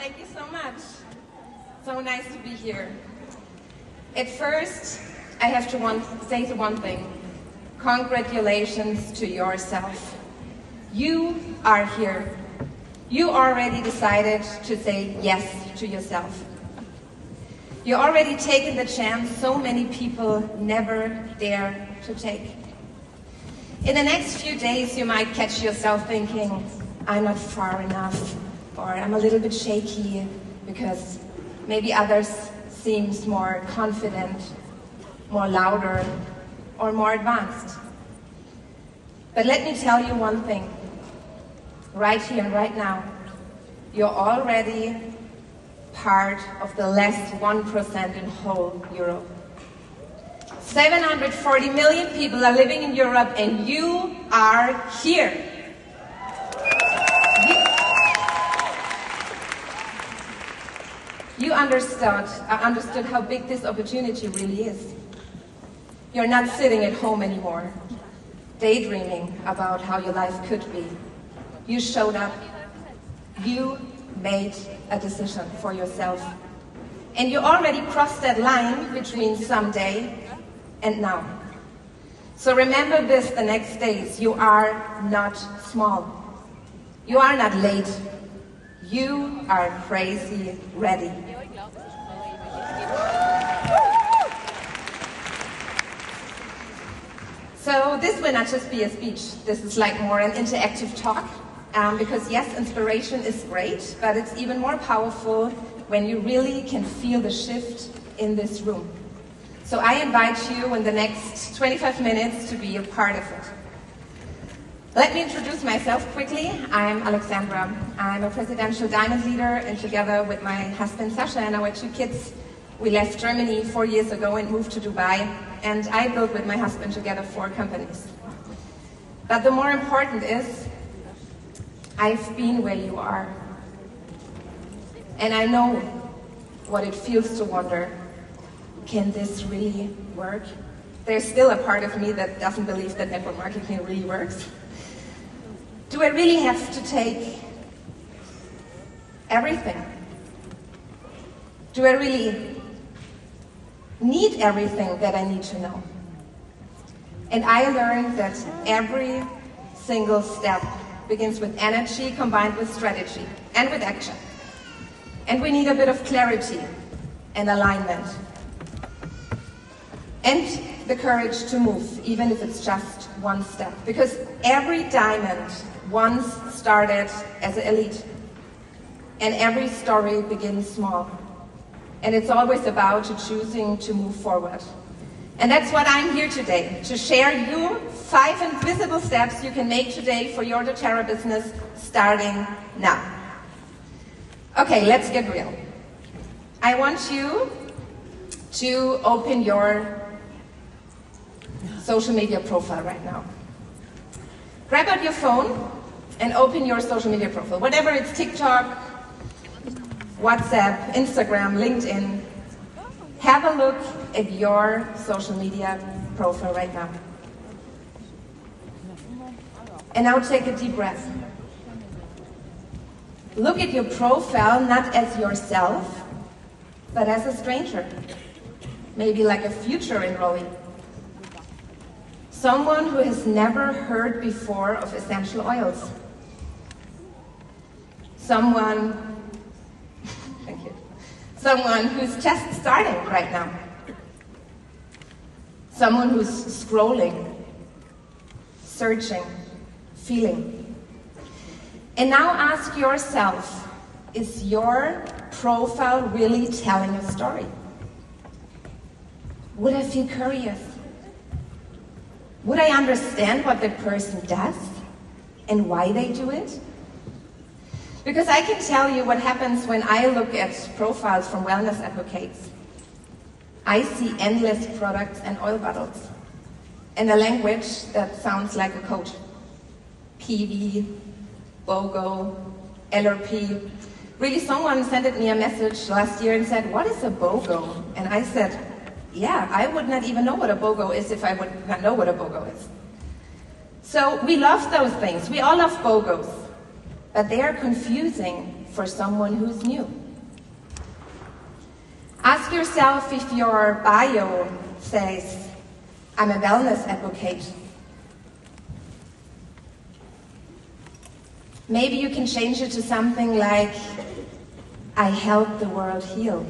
Thank you so much. So nice to be here. At first, I have to say the one thing. Congratulations to yourself. You are here. You already decided to say yes to yourself. You already taken the chance so many people never dare to take. In the next few days, you might catch yourself thinking, I'm not far enough, or I'm a little bit shaky because maybe others seems more confident, more louder, or more advanced. But let me tell you one thing. Right here and right now, you're already part of the less 1% in whole Europe. 740 million people are living in Europe, and you are here. You understood how big this opportunity really is. You're not sitting at home anymore, daydreaming about how your life could be. You showed up. You made a decision for yourself. And you already crossed that line between someday and now. So remember this the next days. You are not small. You are not late. You are crazy ready. So this will not just be a speech. This is like more an interactive talk. Because yes, inspiration is great, but it's even more powerful when you really can feel the shift in this room. So I invite you in the next 25 minutes to be a part of it. Let me introduce myself quickly. I'm Alexandra. I'm a presidential diamond leader, and together with my husband Sasha and our 2 kids, we left Germany 4 years ago and moved to Dubai, and I built with my husband together 4 companies. But the more important is, I've been where you are. And I know what it feels to wonder, can this really work? There's still a part of me that doesn't believe that network marketing really works. Do I really have to take everything? Do I really need everything that I need to know? And I learned that every single step begins with energy combined with strategy and with action. And we need a bit of clarity and alignment. And the courage to move, even if it's just one step. Because every diamond once started as an elite. And every story begins small. And it's always about choosing to move forward. And that's what I'm here today, to share you 5 invisible steps you can make today for your doTERRA business starting now. Okay, let's get real. I want you to open your social media profile right now. Grab out your phone and open your social media profile. Whatever it's TikTok, WhatsApp, Instagram, LinkedIn. Have a look at your social media profile right now. And now take a deep breath. Look at your profile not as yourself, but as a stranger. Maybe like a future enrollee. Someone who has never heard before of essential oils. Someone who's just starting right now. Someone who's scrolling, searching, feeling. And now ask yourself, is your profile really telling a story? Would I feel curious? Would I understand what the person does and why they do it? Because I can tell you what happens when I look at profiles from wellness advocates. I see endless products and oil bottles, and a language that sounds like a code. PV, BOGO, LRP. Really, someone sent me a message last year and said, what is a BOGO? And I said, yeah, I would not even know what a BOGO is if I would not know what a BOGO is. So we love those things. We all love BOGOs. but they are confusing for someone who's new. Ask yourself if your bio says, I'm a wellness advocate. Maybe you can change it to something like, I help the world heal.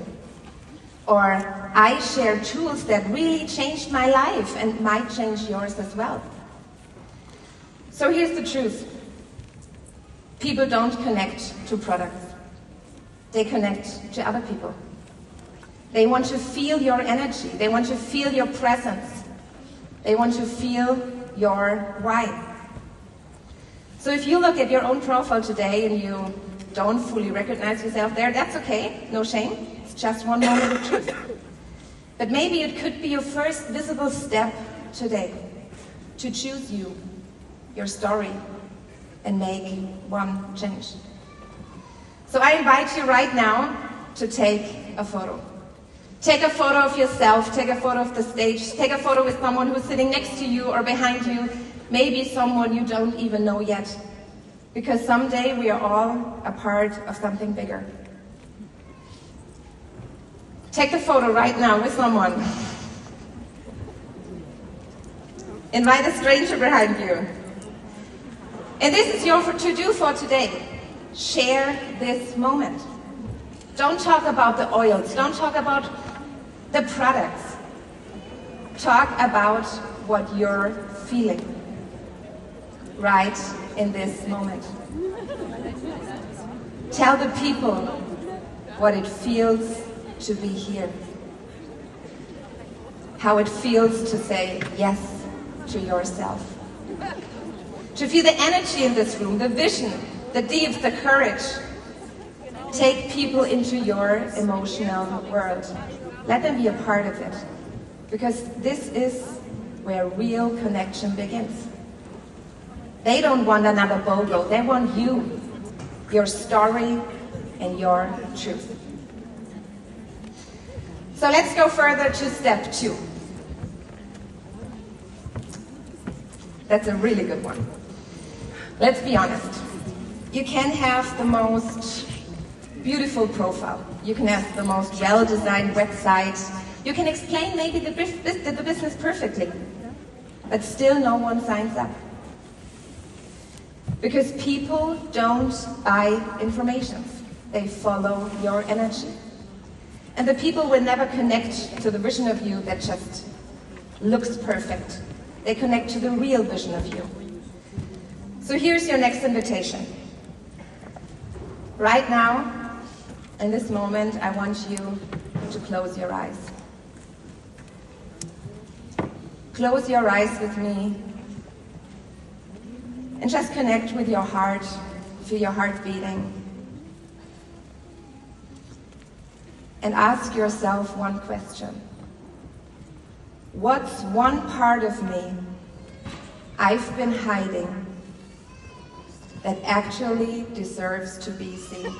Or, I share tools that really changed my life and might change yours as well. So here's the truth. People don't connect to products. They connect to other people. They want to feel your energy. They want to feel your presence. They want to feel your why. So if you look at your own profile today and you don't fully recognize yourself there, that's okay, no shame. It's just one moment of truth. But maybe it could be your first visible step today to choose you, your story, and make one change. So I invite you right now to take a photo. Take a photo of yourself, take a photo of the stage, take a photo with someone who's sitting next to you or behind you, maybe someone you don't even know yet. Because someday we are all a part of something bigger. Take the photo right now with someone. Invite a stranger behind you. And this is your to-do for today. Share this moment. Don't talk about the oils. Don't talk about the products. Talk about what you're feeling right in this moment. Tell the people what it feels to be here. How it feels to say yes to yourself. To feel the energy in this room, the vision, the depth, the courage. Take people into your emotional world. Let them be a part of it. Because this is where real connection begins. They don't want another BOGO. They want you, your story, and your truth. So let's go further to step 2. That's a really good one. Let's be honest. You can have the most beautiful profile. You can have the most well-designed website. You can explain maybe the business perfectly. But still no one signs up. Because people don't buy information. They follow your energy. And the people will never connect to the vision of you that just looks perfect. They connect to the real vision of you. So here's your next invitation. Right now, in this moment, I want you to close your eyes. Close your eyes with me and just connect with your heart. Feel your heart beating. And ask yourself one question. What's one part of me I've been hiding that actually deserves to be seen?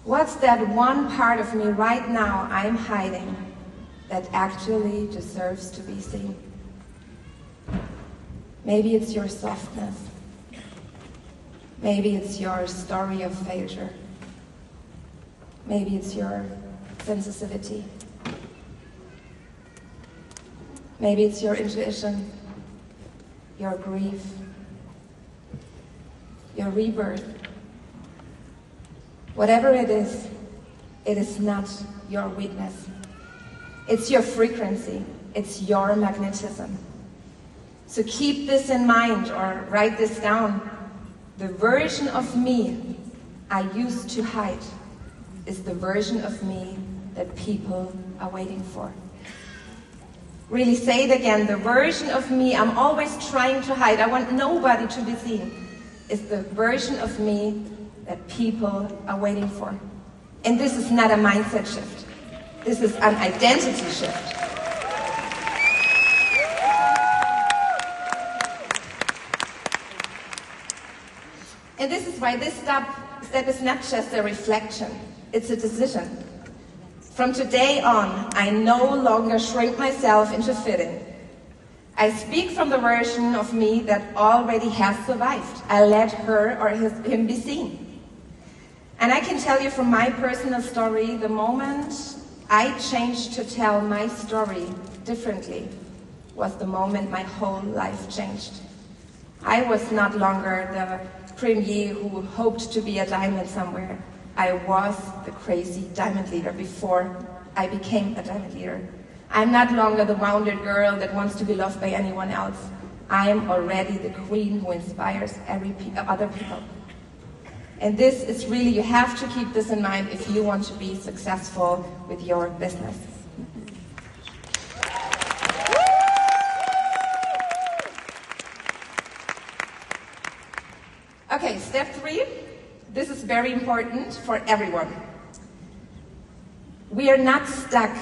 What's that one part of me right now I'm hiding that actually deserves to be seen? Maybe it's your softness. Maybe it's your story of failure. Maybe it's your sensitivity. Maybe it's your intuition, your grief, your rebirth. Whatever it is not your weakness. It's your frequency. It's your magnetism. So keep this in mind or write this down. The version of me I used to hide is the version of me that people are waiting for. Really say it again. The version of me I'm always trying to hide, I want nobody to be seen, is the version of me that people are waiting for. And this is not a mindset shift. This is an identity shift. And this is why this step is not just a reflection, it's a decision. From today on, I no longer shrink myself into fitting. I speak from the version of me that already has survived. I let her or him be seen. And I can tell you from my personal story, the moment I changed to tell my story differently was the moment my whole life changed. I was not longer the premier who hoped to be a diamond somewhere. I was the crazy diamond leader before I became a diamond leader. I'm not longer the wounded girl that wants to be loved by anyone else. I'm already the queen who inspires other people. And this is really, you have to keep this in mind if you want to be successful with your business. Okay, step 3. This is very important for everyone. We are not stuck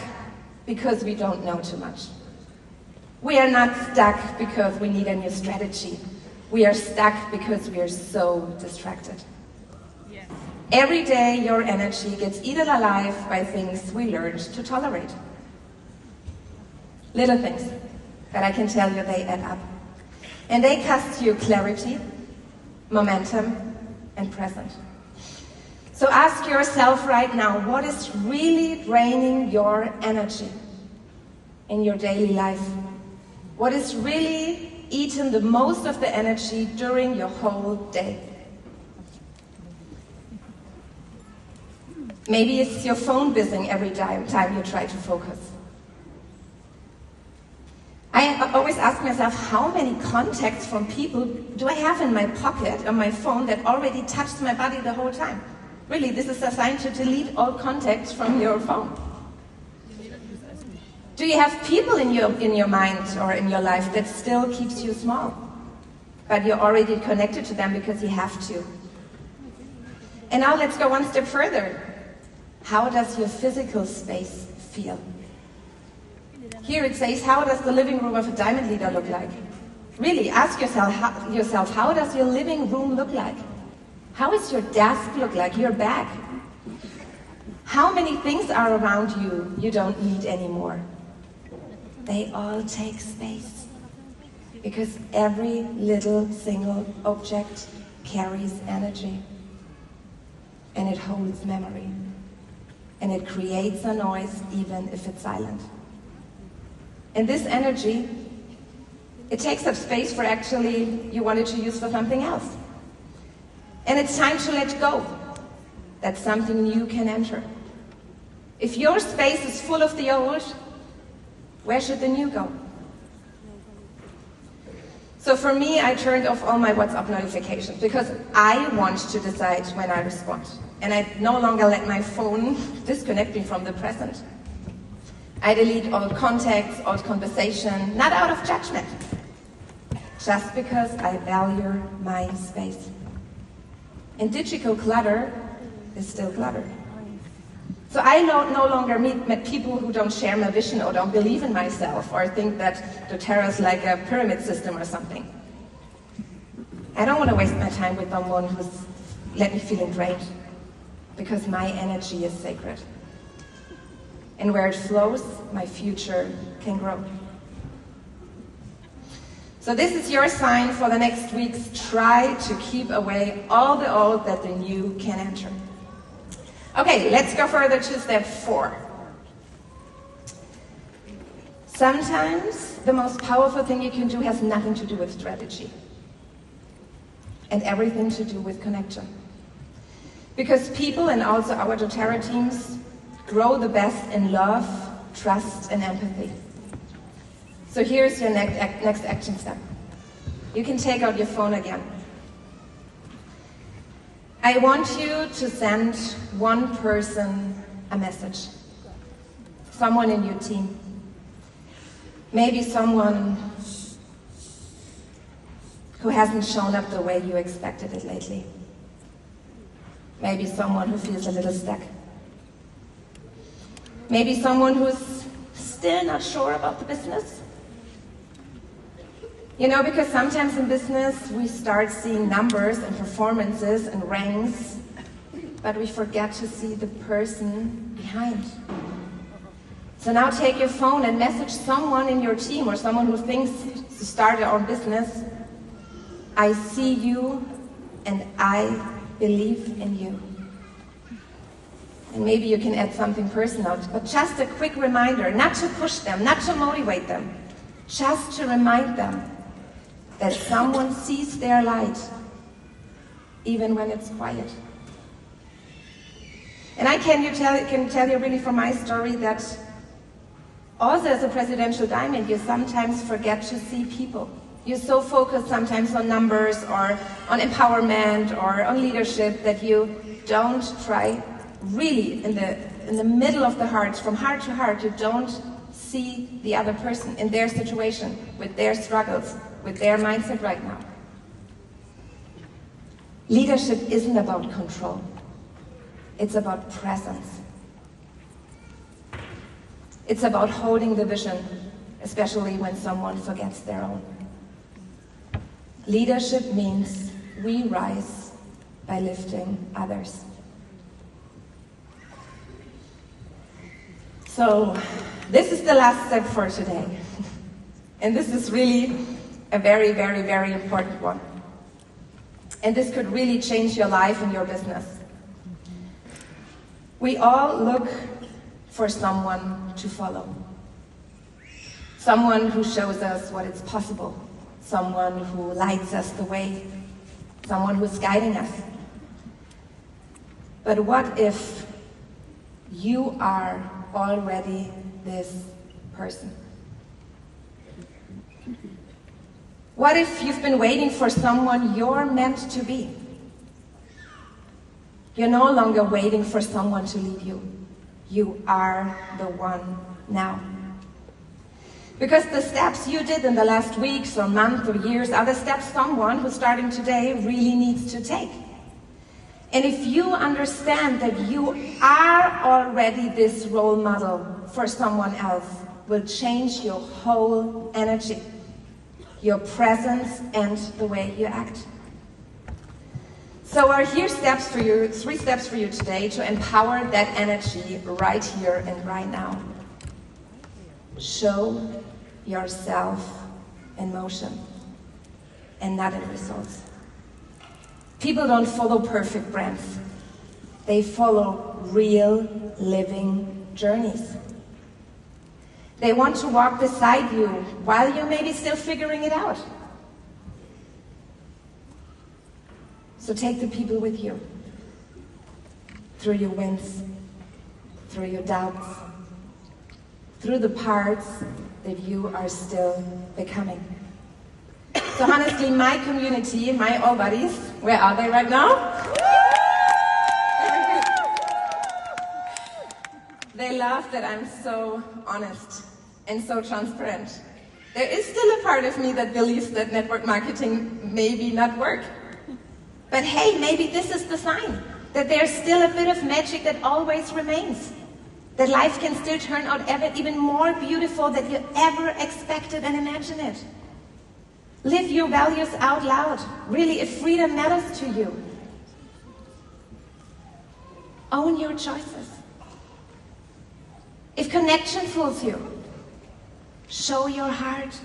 because we don't know too much. We are not stuck because we need a new strategy. We are stuck because we are so distracted. Yes. Every day your energy gets eaten alive by things we learned to tolerate. Little things that I can tell you they add up. And they cost you clarity, momentum, and present. So ask yourself right now, what is really draining your energy in your daily life? What is really eating the most of the energy during your whole day? Maybe it's your phone buzzing every time you try to focus. I always ask myself, how many contacts from people do I have in my pocket on my phone that already touched my body the whole time? Really, this is a sign to delete all contacts from your phone. Do you have people in your mind or in your life that still keeps you small? But you're already connected to them because you have to. And now let's go one step further. How does your physical space feel? Here it says, how does the living room of a diamond leader look like? Really, ask yourself, how does your living room look like? How is your desk look like, your bag? How many things are around you you don't need anymore? They all take space. Because every little single object carries energy. And it holds memory. And it creates a noise even if it's silent. And this energy, it takes up space for actually you wanted to use for something else. And it's time to let go, that something new can enter. If your space is full of the old, where should the new go? So for me, I turned off all my WhatsApp notifications because I want to decide when I respond. And I no longer let my phone disconnect me from the present. I delete all contacts, all conversation, not out of judgment, just because I value my space. And digital clutter is still clutter. So I no longer meet people who don't share my vision or don't believe in myself or think that doTERRA is like a pyramid system or something. I don't want to waste my time with someone who's let me feeling drained because my energy is sacred. And where it flows, my future can grow. So this is your sign for the next weeks. Try to keep away all the old that the new can enter. Okay, let's go further to step 4. Sometimes the most powerful thing you can do has nothing to do with strategy and everything to do with connection. Because people and also our doTERRA teams grow the best in love, trust, and empathy. So here's your next action step. You can take out your phone again. I want you to send one person a message. Someone in your team. Maybe someone who hasn't shown up the way you expected it lately. Maybe someone who feels a little stuck. Maybe someone who's still not sure about the business. You know, because sometimes in business we start seeing numbers and performances and ranks, but we forget to see the person behind. So now take your phone and message someone in your team or someone who thinks to start your own business, I see you and I believe in you. And maybe you can add something personal, but just a quick reminder, not to push them, not to motivate them, just to remind them that someone sees their light, even when it's quiet. And I can tell you really from my story that also as a presidential diamond, you sometimes forget to see people. You're so focused sometimes on numbers or on empowerment or on leadership that you don't try really in the middle of the heart, from heart to heart, you don't see the other person in their situation, with their struggles, with their mindset right now. Leadership isn't about control. It's about presence. It's about holding the vision, especially when someone forgets their own. Leadership means we rise by lifting others. So, this is the last step for today. And this is really a very, very, very important one. And this could really change your life and your business. We all look for someone to follow. Someone who shows us what is possible. Someone who lights us the way. Someone who's guiding us. But what if you are already this person? What if you've been waiting for someone you're meant to be? You're no longer waiting for someone to lead you. You are the one now. Because the steps you did in the last weeks or months or years are the steps someone who's starting today really needs to take. And if you understand that you are already this role model for someone else, will change your whole energy, your presence, and the way you act. So here's steps for you, 3 steps for you today to empower that energy right here and right now. Show yourself in motion and not in results. People don't follow perfect brands. They follow real, living journeys. They want to walk beside you while you're maybe still figuring it out. So take the people with you, through your wins, through your doubts, through the parts that you are still becoming. So honestly, my community, my all buddies, where are they right now? They love that I'm so honest and so transparent. There is still a part of me that believes that network marketing maybe not work. But hey, maybe this is the sign that there's still a bit of magic that always remains. That life can still turn out even more beautiful than you ever expected and imagined it. Live your values out loud. Really, if freedom matters to you. Own your choices. If connection fools you, show your heart.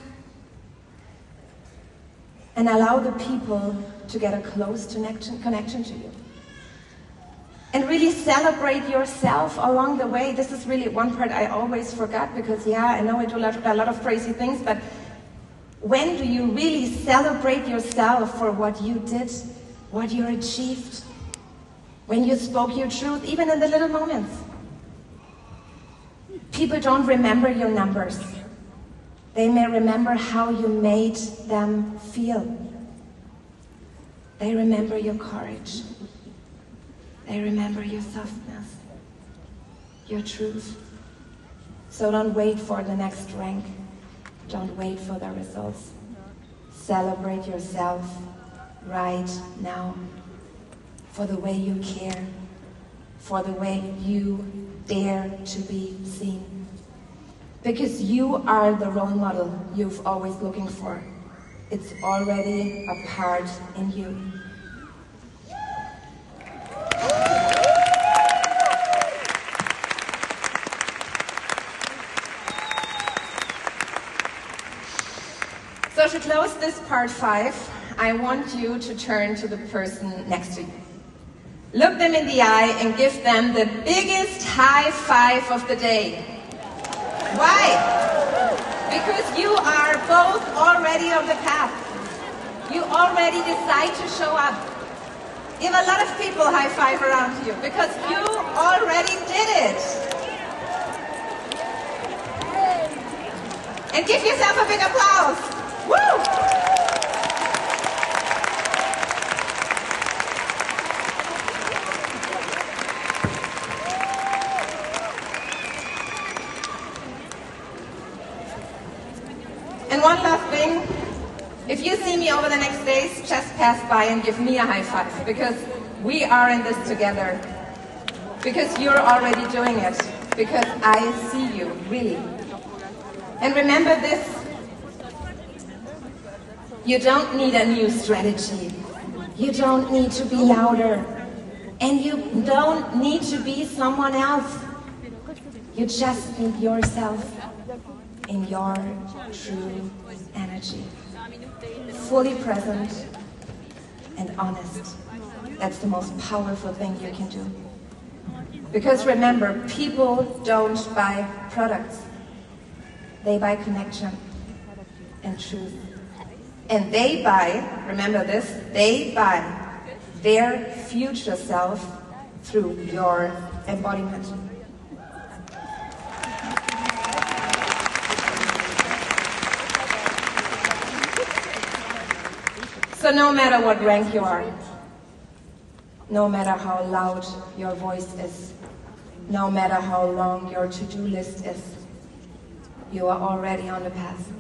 And allow the people to get a close connection to you. And really celebrate yourself along the way. This is really one part I always forgot because, yeah, I know I do a lot of crazy things, but when do you really celebrate yourself for what you did, what you achieved? When you spoke your truth, even in the little moments. People don't remember your numbers. They may remember how you made them feel. They remember your courage. They remember your softness, your truth. So don't wait for the next rank. Don't wait for the results. Celebrate yourself right now for the way you care, for the way you dare to be seen. Because you are the role model you've always looking for. It's already a part in you. So to close this part 5, I want you to turn to the person next to you. Look them in the eye and give them the biggest high five of the day. Why? Because you are both already on the path. You already decide to show up. Give a lot of people high five around you because you already did it. And give yourself a big applause. Woo! And one last thing, if you see me over the next days, just pass by and give me a high five, because we are in this together, because you're already doing it, because I see you, really. And remember this, you don't need a new strategy, you don't need to be louder, and you don't need to be someone else. You just need yourself in your true energy. Fully present and honest. That's the most powerful thing you can do. Because remember, people don't buy products. They buy connection and truth. And they buy, remember this, they buy their future self through your embodiment. So no matter what rank you are, no matter how loud your voice is, no matter how long your to-do list is, you are already on the path.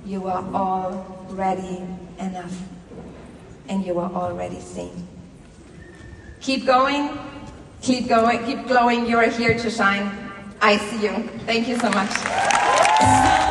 You are already enough. And you are already seen. Keep going, keep glowing. You are here to shine. I see you. Thank you so much.